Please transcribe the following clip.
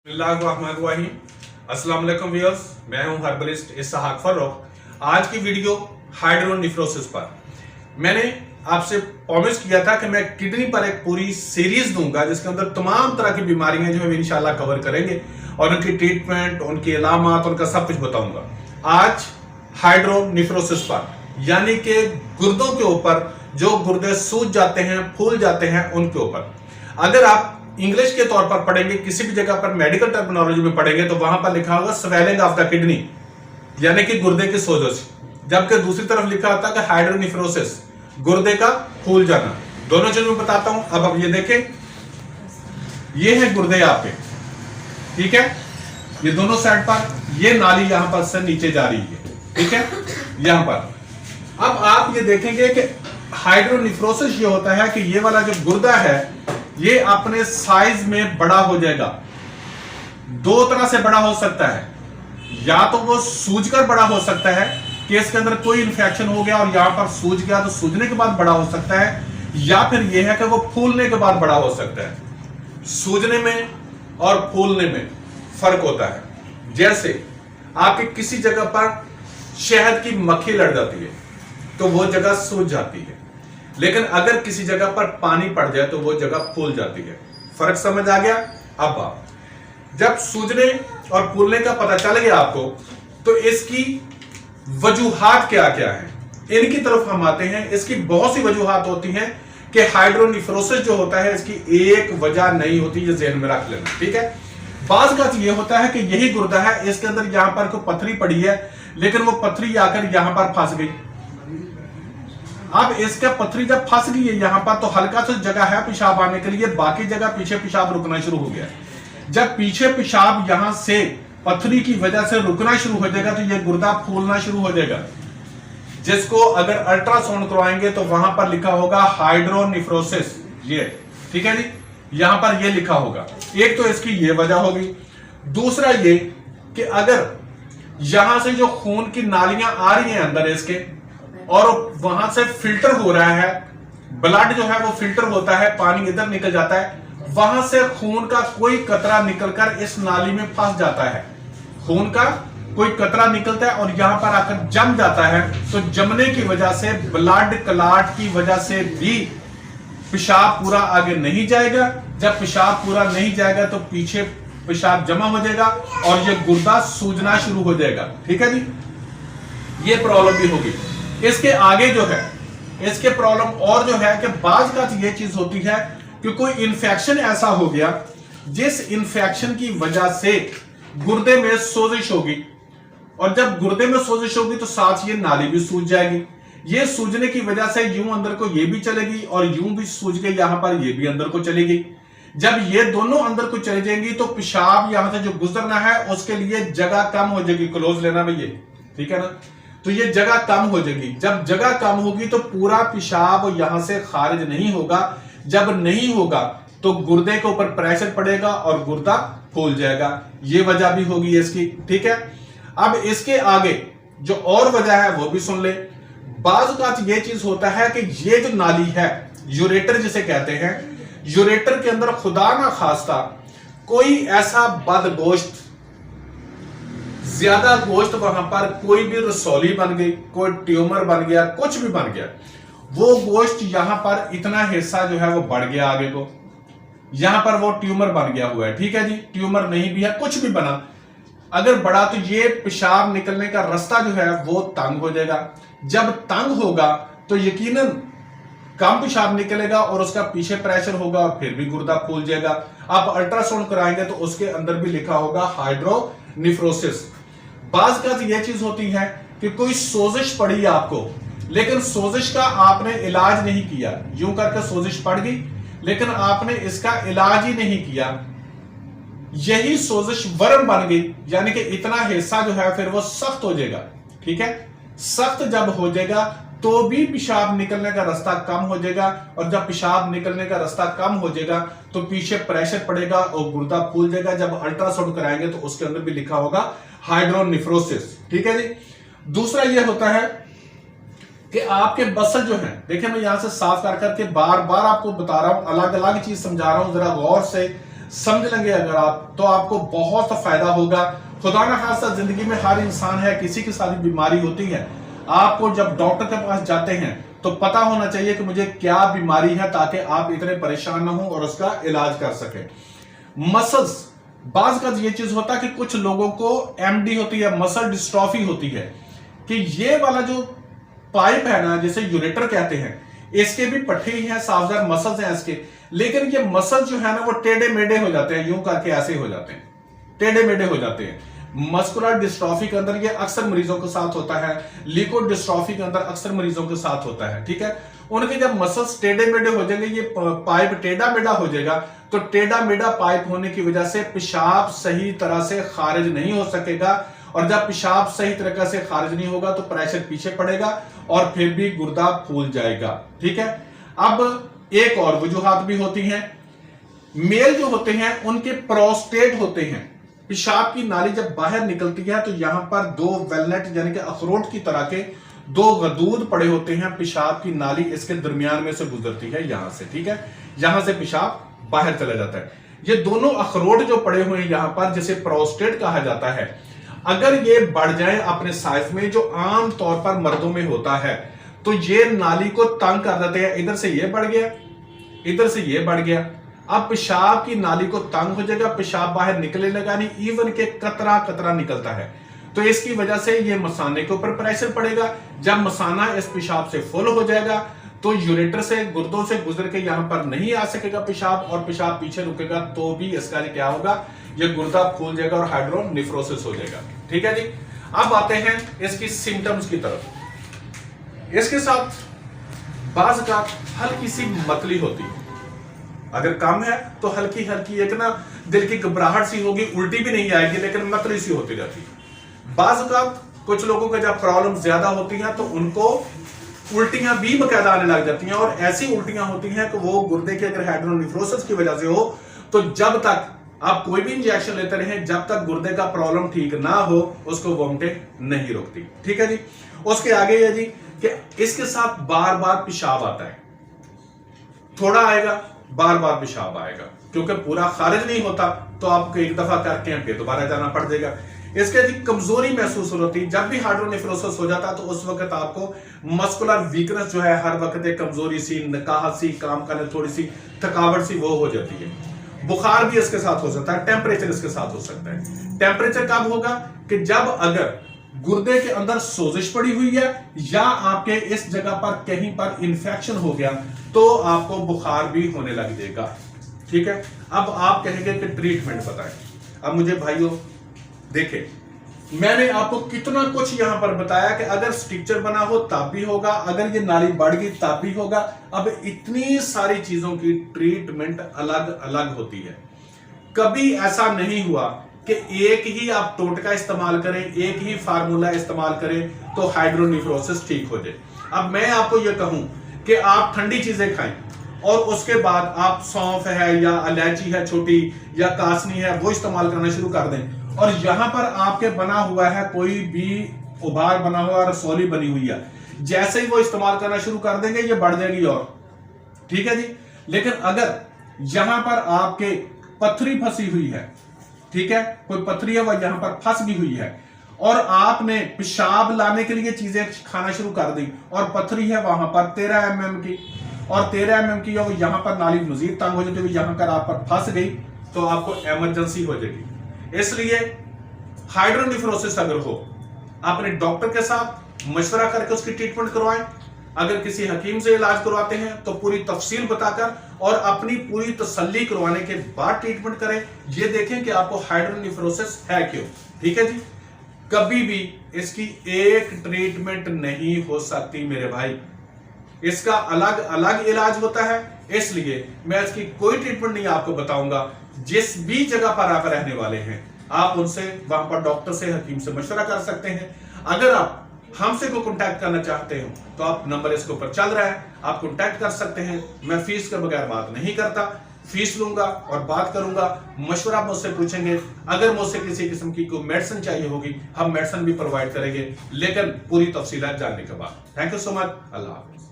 अस्सलाम वालेकुम व्यूअर्स, मैं हूं हर्बलिस्ट इसहाक फर्रुख। आज की वीडियो हाइड्रोनेफ्रोसिस पर। मैंने आपसे प्रॉमिस किया था कि मैं किडनी पर एक पूरी सीरीज दूंगा जिसके अंदर तमाम तरह की बीमारियां जो है इंशाल्लाह कवर करेंगे और उनकी ट्रीटमेंट, उनकी अलामत, उनका सब कुछ बताऊंगा। आज हाइड्रोनेफ्रोसिस पर, यानी कि गुर्दों के ऊपर जो गुर्दे सूज जाते हैं, फूल जाते हैं, उनके ऊपर। अगर आप इंग्लिश के तौर पर पढ़ेंगे, किसी भी जगह पर मेडिकल टर्मिनोलॉजी में पढ़ेंगे तो वहां पर लिखा होगा स्वेलिंग ऑफ द किडनी, यानी कि गुर्दे की सोजश, जबकि दूसरी तरफ लिखा होता है कि हाइड्रोनेफ्रोसिस, गुर्दे का फूल जाना। दोनों चीज मैं बताता हूं। अब ये देखें, ये है गुर्दे आपके, ठीक है, ये दोनों साइड पर, ये नाली यहां पर से नीचे जा रही है, ठीक है, यहां पर। अब आप ये देखेंगे कि हाइड्रोनेफ्रोसिस ये होता है कि ये वाला जो गुर्दा है ये अपने साइज में बड़ा हो जाएगा। दो तरह से बड़ा हो सकता है, या तो वो सूजकर बड़ा हो सकता है कि इसके अंदर कोई इंफेक्शन हो गया और यहां पर सूज गया तो सूजने के बाद बड़ा हो सकता है, या फिर यह है कि वो फूलने के बाद बड़ा हो सकता है। सूजने में और फूलने में फर्क होता है। जैसे आपके किसी जगह पर शहद की मक्खी लड़ जाती है तो वो जगह सूज जाती है, लेकिन अगर किसी जगह पर पानी पड़ जाए तो वो जगह फूल जाती है। फर्क समझ आ गया? अब आप जब सूजने और फूलने का पता चल गया आपको, तो इसकी वजूहात क्या क्या है, इनकी तरफ हम आते हैं। इसकी बहुत सी वजूहात होती हैं कि हाइड्रोनेफ्रोसिस जो होता है इसकी एक वजह नहीं होती, ये ज़हन में रख लेना, ठीक है। बाज़ का ये होता है कि यही गुर्दा है, इसके अंदर यहां पर कोई पथरी पड़ी है, लेकिन वो पथरी आकर यहां पर फंस गई। अब इसका पथरी जब फंस गई है यहां पर, तो हल्का सा जगह है पेशाब आने के लिए, बाकी जगह पीछे पेशाब रुकना शुरू हो गया। जब पीछे पेशाब यहां से पथरी की वजह से रुकना शुरू हो जाएगा तो यह गुर्दा फूलना शुरू हो जाएगा, जिसको अगर अल्ट्रासाउंड करवाएंगे तो वहां पर लिखा होगा हाइड्रोनेफ्रोसिस, ये, ठीक है जी, यहां पर ये लिखा होगा। एक तो इसकी ये वजह होगी। दूसरा ये कि अगर यहां से जो खून की नालियां आ रही हैं अंदर इसके, और वहां से फिल्टर हो रहा है, ब्लड जो है वो फिल्टर होता है, पानी इधर निकल जाता है, वहां से खून का कोई कतरा निकलकर इस नाली में फंस जाता है, खून का कोई कतरा निकलता है और यहां पर आकर जम जाता है, तो जमने की वजह से, ब्लड क्लॉट की वजह से भी पेशाब पूरा आगे नहीं जाएगा। जब पेशाब पूरा नहीं जाएगा तो पीछे पेशाब जमा हो जाएगा और ये गुर्दा सूजना शुरू हो जाएगा, ठीक है जी, ये प्रॉब्लम भी होगी। इसके आगे जो है, इसके प्रॉब्लम और जो है कि बाज का ये चीज होती है कि कोई इंफेक्शन ऐसा हो गया जिस इंफेक्शन की वजह से गुर्दे में सोजिश होगी, और जब गुर्दे में सोजिश होगी तो साथ ये नाली भी सूज जाएगी। ये सूजने की वजह से यूं अंदर को ये भी चलेगी और यूं भी सूज के यहां पर ये भी अंदर को चलेगी। जब ये दोनों अंदर को चली जाएंगी तो पेशाब यहां से जो गुजरना है उसके लिए जगह कम हो जाएगी। क्लोज लेना भैया, ठीक है ना, तो ये जगह कम हो जाएगी। जब जगह कम होगी तो पूरा पेशाब यहां से खारिज नहीं होगा। जब नहीं होगा तो गुर्दे के ऊपर प्रेशर पड़ेगा और गुर्दा फूल जाएगा। ये वजह भी होगी इसकी, ठीक है। अब इसके आगे जो और वजह है वो भी सुन ले। बाज़ का ये चीज होता है कि ये जो नाली है, यूरेटर जिसे कहते हैं, यूरेटर के अंदर खुदा ना खास्ता कोई ऐसा बदगोश्त, ज्यादा गोश्त, वहां पर कोई भी रसौली बन गई, कोई ट्यूमर बन गया, कुछ भी बन गया, वो गोश्त यहां पर इतना हिस्सा जो है वो बढ़ गया आगे को, यहां पर वो ट्यूमर बन गया हुआ है, ठीक है जी, ट्यूमर नहीं भी है, कुछ भी बना, अगर बढ़ा तो ये पेशाब निकलने का रास्ता जो है वो तंग हो जाएगा। जब तंग होगा तो यकीनन कम पेशाब निकलेगा और उसका पीछे प्रेशर होगा और फिर भी गुर्दा फूल जाएगा। आप अल्ट्रासाउंड कराएंगे तो उसके अंदर भी लिखा होगा हाइड्रोनेफ्रोसिस। बाज़ का यह चीज होती है कि कोई सोजिश पड़ी आपको, लेकिन सोजिश का आपने इलाज नहीं किया, यूं करके सोजिश पड़ गई लेकिन आपने इसका इलाज ही नहीं किया, यही सोजिश वर्म बन गई, यानी कि इतना हिस्सा जो है फिर वो सख्त हो जाएगा, ठीक है। सख्त जब हो जाएगा तो भी पेशाब निकलने का रास्ता कम हो जाएगा, और जब पेशाब निकलने का रास्ता कम हो जाएगा तो पीछे प्रेशर पड़ेगा और गुर्दा फूल जाएगा। जब अल्ट्रासाउंड कराएंगे तो उसके अंदर भी लिखा होगा हाइड्रोनेफ्रोसिस, ठीक है जी। दूसरा यह होता है कि आपके मसल जो है, देखिए मैं यहां से साफ कर करके बार बार आपको बता रहा हूं, अलग अलग चीज समझा रहा हूं, जरा गौर से समझ लेंगे अगर आप, तो आपको बहुत फायदा होगा। खुदा ना खास्ता जिंदगी में हर इंसान है, किसी की सारी बीमारी होती है। आपको जब डॉक्टर के पास जाते हैं तो पता होना चाहिए कि मुझे क्या बीमारी है, ताकि आप इतने परेशान ना हो और उसका इलाज कर सके। मसल्स, बाज का ये चीज होता है कि कुछ लोगों को एमडी होती है, मसल डिस्ट्रॉफी होती है, कि ये वाला जो पाइप है ना, जिसे यूरेटर कहते हैं, इसके भी पट्टे ही हैं, साफदार मसल्स हैं इसके, लेकिन ये मसल जो है ना वो टेढ़े मेढ़े हो जाते हैं, यूं करके ऐसे हो जाते हैं, टेढ़े मेढ़े हो जाते हैं। मस्कुलर डिस्ट्रॉफी के अंदर ये अक्सर मरीजों के साथ होता है, लिकोड डिस्ट्रॉफी के अंदर अक्सर मरीजों के साथ होता है, ठीक है। उनके जब मसल्स टेढ़े मेढ़े हो जाएंगे, ये पाइप टेढ़ा मेढ़ा हो जाएगा, तो टेढ़ा मेढ़ा पाइप होने की वजह से पेशाब सही तरह से खारिज नहीं हो सकेगा, और जब पेशाब सही तरीके से खारिज नहीं होगा तो प्रेशर पीछे पड़ेगा और फिर भी गुर्दा फूल जाएगा, ठीक है। अब एक और वजूहात भी होती हैं। मेल जो होते हैं उनके प्रोस्टेट होते हैं, पेशाब की नाली जब बाहर निकलती है तो यहां पर दो वेलनट यानी कि अखरोट की तरह के दो गदूद पड़े होते हैं, पेशाब की नाली इसके दरमियान में से गुजरती है यहां से, ठीक है। यहां से पेशाब बाहर चला जाता है। ये दोनों अखरोट जो पड़े हुए हैं यहां पर, जिसे प्रोस्टेट कहा जाता है, अगर ये बढ़ जाए अपने साइज में, जो आम तौर पर मर्दों में होता है, तो ये नाली को तंग कर देते हैं। इधर से ये बढ़ गया, इधर से ये बढ़ गया, अब पेशाब की नाली को तंग हो जाएगा, पेशाब बाहर निकलने लगा नहीं, इवन के कतरा कतरा निकलता है। तो इसकी वजह से ये मसाने के ऊपर प्रेशर पड़ेगा। जब मसाना इस पेशाब से फुल हो जाएगा तो यूरेटर से, गुर्दों से गुजर के यहां पर नहीं आ सकेगा पेशाब, और पेशाब पीछे रुकेगा तो भी इसका क्या होगा, ये गुर्दा फूल जाएगा और हाइड्रोनेफ्रोसिस हो जाएगा, ठीक है जी। अब आते हैं इसकी सिम्टम्स की तरफ। इसके साथ बाज का हल्की सी मतली होती है, अगर कम है तो हल्की हल्की एक ना दिल की घबराहट सी होगी, उल्टी भी नहीं आएगी लेकिन मतली सी होती रहती है। बाज का कुछ लोगों का जब प्रॉब्लम ज्यादा होती है तो उनको उल्टियां भी बकायदा आने लग जाती हैं, और ऐसी उल्टियां होती हैं कि वो गुर्दे के अगर हाइड्रोनेफ्रोसिस की वजह से हो, तो जब तक आप कोई भी इंजेक्शन लेते रहें, जब तक गुर्दे का प्रॉब्लम ठीक ना हो उसको वोमिटिंग नहीं रोकती, ठीक है जी। उसके आगे है जी कि इसके साथ बार बार पेशाब आता है, थोड़ा आएगा बार बार पेशाब आएगा, क्योंकि पूरा खारिज नहीं होता तो आपको एक दफा करके फिर दोबारा जाना पड़ जाएगा। इसके जी कमजोरी महसूस होती है, जब भी हाइड्रोनेफ्रोसिस हो जाता है तो उस वक्त आपको मस्कुलर वीकनेस जो है, हर वक्त एक कमजोरी सी, नकाहत सी, काम करने थोड़ी सी थकावट सी वो हो जाती है। बुखार भी इसके साथ हो सकता है, टेम्परेचर इसके साथ हो सकता है। टेम्परेचर कब होगा कि जब अगर गुर्दे के अंदर सोजिश पड़ी हुई है या आपके इस जगह पर कहीं पर इंफेक्शन हो गया तो आपको बुखार भी होने लग जाएगा, ठीक है। अब आप कहेंगे कि ट्रीटमेंट बताएं। अब मुझे भाइयों देखें, मैंने आपको कितना कुछ यहां पर बताया कि अगर स्ट्रक्चर बना हो तब भी होगा, अगर ये नाली बढ़ गई तब भी होगा। अब इतनी सारी चीजों की ट्रीटमेंट अलग अलग होती है। कभी ऐसा नहीं हुआ कि एक ही आप टोटका इस्तेमाल करें, एक ही फार्मूला इस्तेमाल करें तो हाइड्रोनेफ्रोसिस ठीक हो जाए। अब मैं आपको यह कहूं कि आप ठंडी चीजें खाएं और उसके बाद आप सौंफ है या इलायची है छोटी या कासनी है वो इस्तेमाल करना शुरू कर दें, और यहां पर आपके बना हुआ है कोई भी उबार बना हुआ रसौली बनी हुई है, जैसे ही वो इस्तेमाल करना शुरू कर देंगे ये बढ़ जाएगी और, ठीक है जी। लेकिन अगर यहां पर आपके पथरी फंसी हुई है, ठीक है, कोई पथरी है वह यहां पर फंस भी हुई है, और आपने पेशाब लाने के लिए चीजें खाना शुरू कर दी और पथरी है वहां पर 13 mm की, और 13 mm की वो यहां पर नाली मजीद तंग हो जाती हुई यहां पर आप पर फंस गई तो आपको इमरजेंसी हो जाएगी। इसलिए हाइड्रोनेफ्रोसिस अगर हो, अपने डॉक्टर के साथ मशवरा करके उसकी ट्रीटमेंट करवाएं। अगर किसी हकीम से इलाज करवाते हैं तो पूरी तफसील बताकर और अपनी पूरी तसल्ली करवाने के बाद ट्रीटमेंट करें। ये देखें कि आपको हाइड्रोनेफ्रोसिस है क्यों, ठीक है जी। कभी भी इसकी एक ट्रीटमेंट नहीं हो सकती मेरे भाई, इसका अलग अलग इलाज होता है। इसलिए मैं इसकी कोई ट्रीटमेंट नहीं आपको बताऊंगा। जिस भी जगह पर आप रहने वाले हैं आप उनसे, वहां पर डॉक्टर से, हकीम से मशवरा कर सकते हैं। अगर आप हमसे को कांटेक्ट करना चाहते हो तो आप नंबर इसके ऊपर चल रहा है, आप कांटेक्ट कर सकते हैं। मैं फीस के बगैर बात नहीं करता, फीस लूंगा और बात करूंगा, मशवरा मुझसे पूछेंगे। अगर मुझसे किसी किस्म की कोई मेडिसिन चाहिए होगी हम मेडिसिन भी प्रोवाइड करेंगे, लेकिन पूरी तफसीलात जानने के बाद। Thank you so much. Allah Hafiz.